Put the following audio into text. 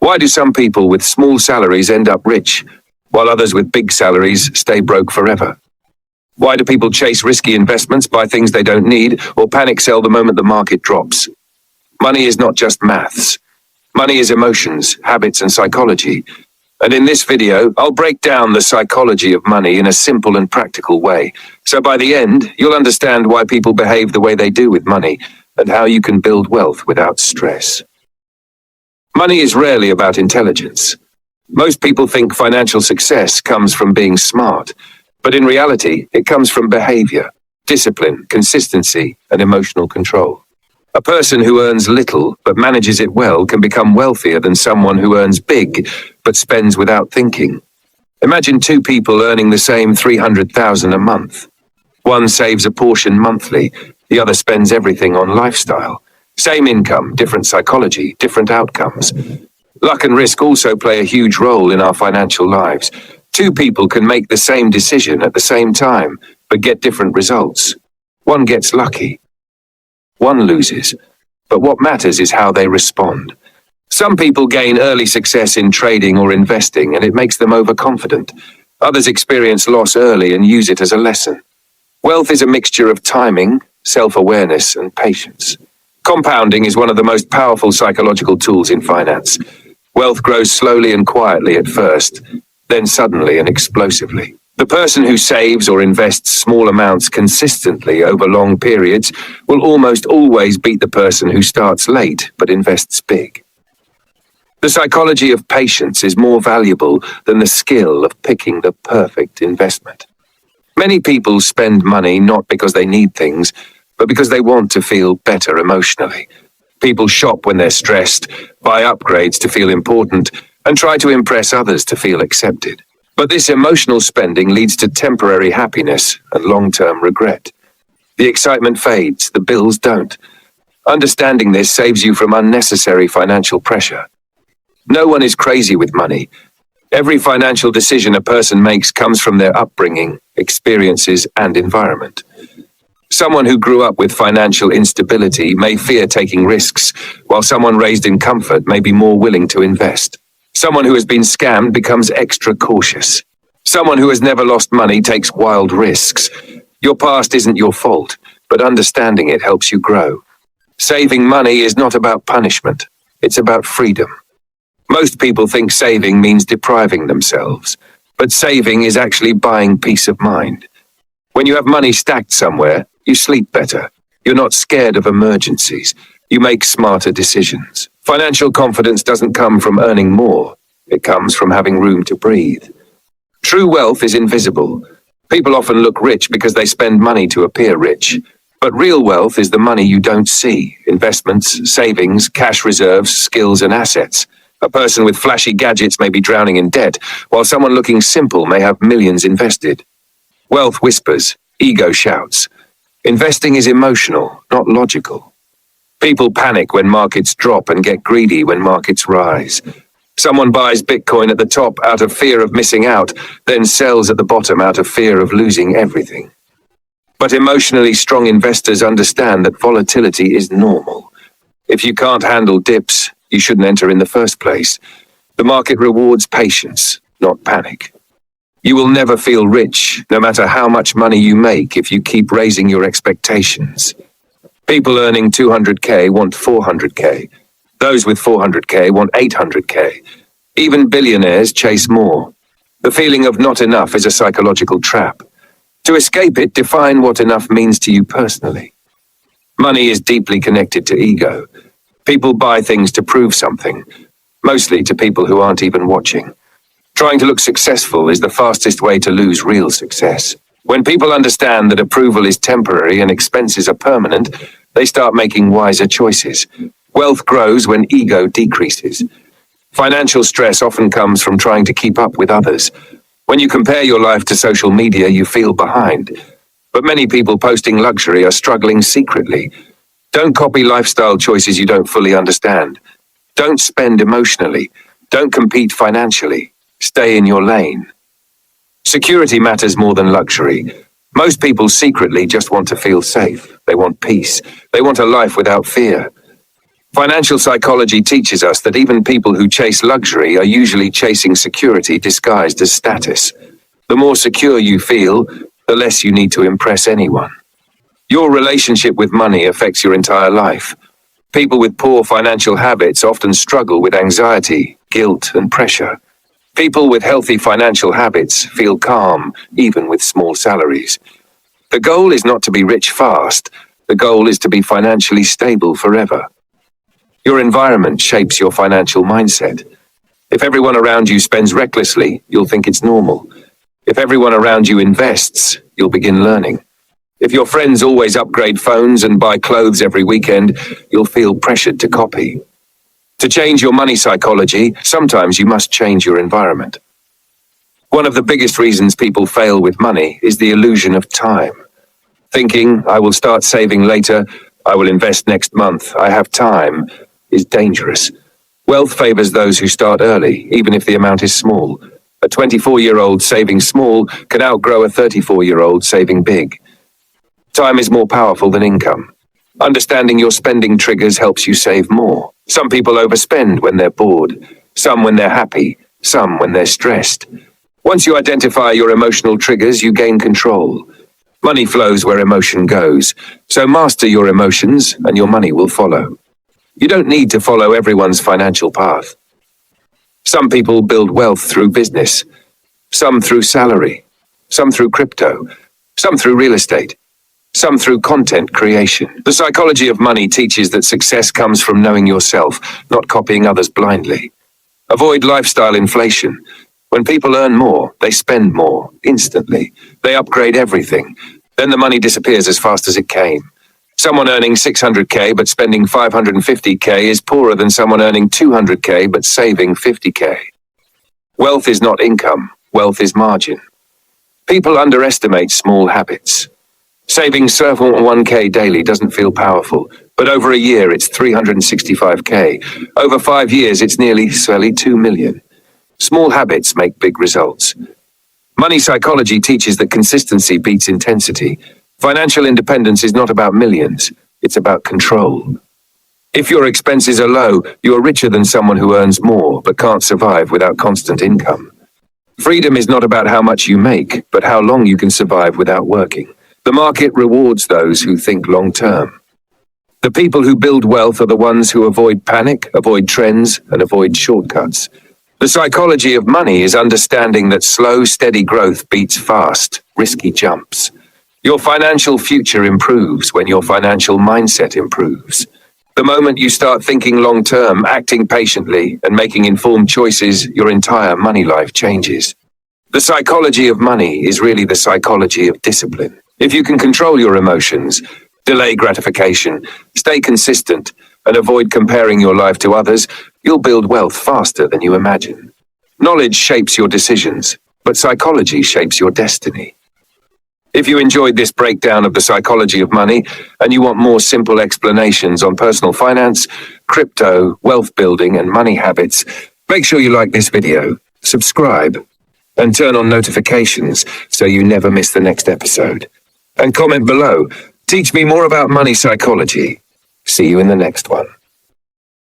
Why do some people with small salaries end up rich, while others with big salaries stay broke forever? Why do people chase risky investments, buy things they don't need, or panic sell the moment the market drops? Money is not just maths. Money is emotions, habits, and psychology. And in this video, I'll break down the psychology of money in a simple and practical way. So by the end, you'll understand why people behave the way they do with money, and how you can build wealth without stress. Money is rarely about intelligence. Most people think financial success comes from being smart, but in reality, it comes from behavior, discipline, consistency, and emotional control. A person who earns little but manages it well can become wealthier than someone who earns big but spends without thinking. Imagine two people earning the same $300,000 a month. One saves a portion monthly, the other spends everything on lifestyle. Same income, different psychology, different outcomes. Luck and risk also play a huge role in our financial lives. Two people can make the same decision at the same time, but get different results. One gets lucky. One loses. But what matters is how they respond. Some people gain early success in trading or investing, and it makes them overconfident. Others experience loss early and use it as a lesson. Wealth is a mixture of timing, self-awareness, and patience. Compounding is one of the most powerful psychological tools in finance. Wealth grows slowly and quietly at first, then suddenly and explosively. The person who saves or invests small amounts consistently over long periods will almost always beat the person who starts late but invests big. The psychology of patience is more valuable than the skill of picking the perfect investment. Many people spend money not because they need things, but because they want to feel better emotionally. People shop when they're stressed, buy upgrades to feel important, and try to impress others to feel accepted. But this emotional spending leads to temporary happiness and long-term regret. The excitement fades, the bills don't. Understanding this saves you from unnecessary financial pressure. No one is crazy with money. Every financial decision a person makes comes from their upbringing, experiences, and environment. Someone who grew up with financial instability may fear taking risks, while someone raised in comfort may be more willing to invest. Someone who has been scammed becomes extra cautious. Someone who has never lost money takes wild risks. Your past isn't your fault, but understanding it helps you grow. Saving money is not about punishment. It's about freedom. Most people think saving means depriving themselves, but saving is actually buying peace of mind. When you have money stacked somewhere, you sleep better. You're not scared of emergencies. You make smarter decisions. Financial confidence doesn't come from earning more. It comes from having room to breathe. True wealth is invisible. People often look rich because they spend money to appear rich. But real wealth is the money you don't see. Investments, savings, cash reserves, skills, and assets. A person with flashy gadgets may be drowning in debt, while someone looking simple may have millions invested. Wealth whispers, ego shouts. Investing is emotional, not logical. People panic when markets drop and get greedy when markets rise. Someone buys Bitcoin at the top out of fear of missing out, then sells at the bottom out of fear of losing everything. But emotionally strong investors understand that volatility is normal. If you can't handle dips, you shouldn't enter in the first place. The market rewards patience, not panic. You will never feel rich, no matter how much money you make, if you keep raising your expectations. People earning 200K want 400K. Those with 400K want 800K. Even billionaires chase more. The feeling of not enough is a psychological trap. To escape it, define what enough means to you personally. Money is deeply connected to ego. People buy things to prove something, mostly to people who aren't even watching. Trying to look successful is the fastest way to lose real success. When people understand that approval is temporary and expenses are permanent, they start making wiser choices. Wealth grows when ego decreases. Financial stress often comes from trying to keep up with others. When you compare your life to social media, you feel behind. But many people posting luxury are struggling secretly. Don't copy lifestyle choices you don't fully understand. Don't spend emotionally. Don't compete financially. Stay in your lane. Security matters more than luxury. Most people secretly just want to feel safe. They want peace. They want a life without fear. Financial psychology teaches us that even people who chase luxury are usually chasing security disguised as status. The more secure you feel, the less you need to impress anyone. Your relationship with money affects your entire life. People with poor financial habits often struggle with anxiety, guilt, and pressure. People with healthy financial habits feel calm, even with small salaries. The goal is not to be rich fast. The goal is to be financially stable forever. Your environment shapes your financial mindset. If everyone around you spends recklessly, you'll think it's normal. If everyone around you invests, you'll begin learning. If your friends always upgrade phones and buy clothes every weekend, you'll feel pressured to copy. To change your money psychology, sometimes you must change your environment. One of the biggest reasons people fail with money is the illusion of time. Thinking, I will start saving later, I will invest next month, I have time, is dangerous. Wealth favors those who start early, even if the amount is small. A 24-year-old saving small can outgrow a 34-year-old saving big. Time is more powerful than income. Understanding your spending triggers helps you save more. Some people overspend when they're bored, some when they're happy, some when they're stressed. Once you identify your emotional triggers, you gain control. Money flows where emotion goes, so master your emotions and your money will follow. You don't need to follow everyone's financial path. Some people build wealth through business, some through salary, some through crypto, some through real estate, some through content creation. The psychology of money teaches that success comes from knowing yourself, not copying others blindly. Avoid lifestyle inflation. When people earn more, they spend more, instantly. They upgrade everything. Then the money disappears as fast as it came. Someone earning 600k but spending 550k is poorer than someone earning 200k but saving 50k. Wealth is not income, wealth is margin. People underestimate small habits. Saving 1k daily doesn't feel powerful, but over a year it's 365k. Over 5 years it's nearly 2 million. Small habits make big results. Money psychology teaches that consistency beats intensity. Financial independence is not about millions, it's about control. If your expenses are low, you're richer than someone who earns more but can't survive without constant income. Freedom is not about how much you make, but how long you can survive without working. The market rewards those who think long-term. The people who build wealth are the ones who avoid panic, avoid trends, and avoid shortcuts. The psychology of money is understanding that slow, steady growth beats fast, risky jumps. Your financial future improves when your financial mindset improves. The moment you start thinking long-term, acting patiently, and making informed choices, your entire money life changes. The psychology of money is really the psychology of discipline. If you can control your emotions, delay gratification, stay consistent, and avoid comparing your life to others, you'll build wealth faster than you imagine. Knowledge shapes your decisions, but psychology shapes your destiny. If you enjoyed this breakdown of the psychology of money, and you want more simple explanations on personal finance, crypto, wealth building, and money habits, make sure you like this video, subscribe, and turn on notifications so you never miss the next episode. And comment below. Teach me more about money psychology. See you in the next one.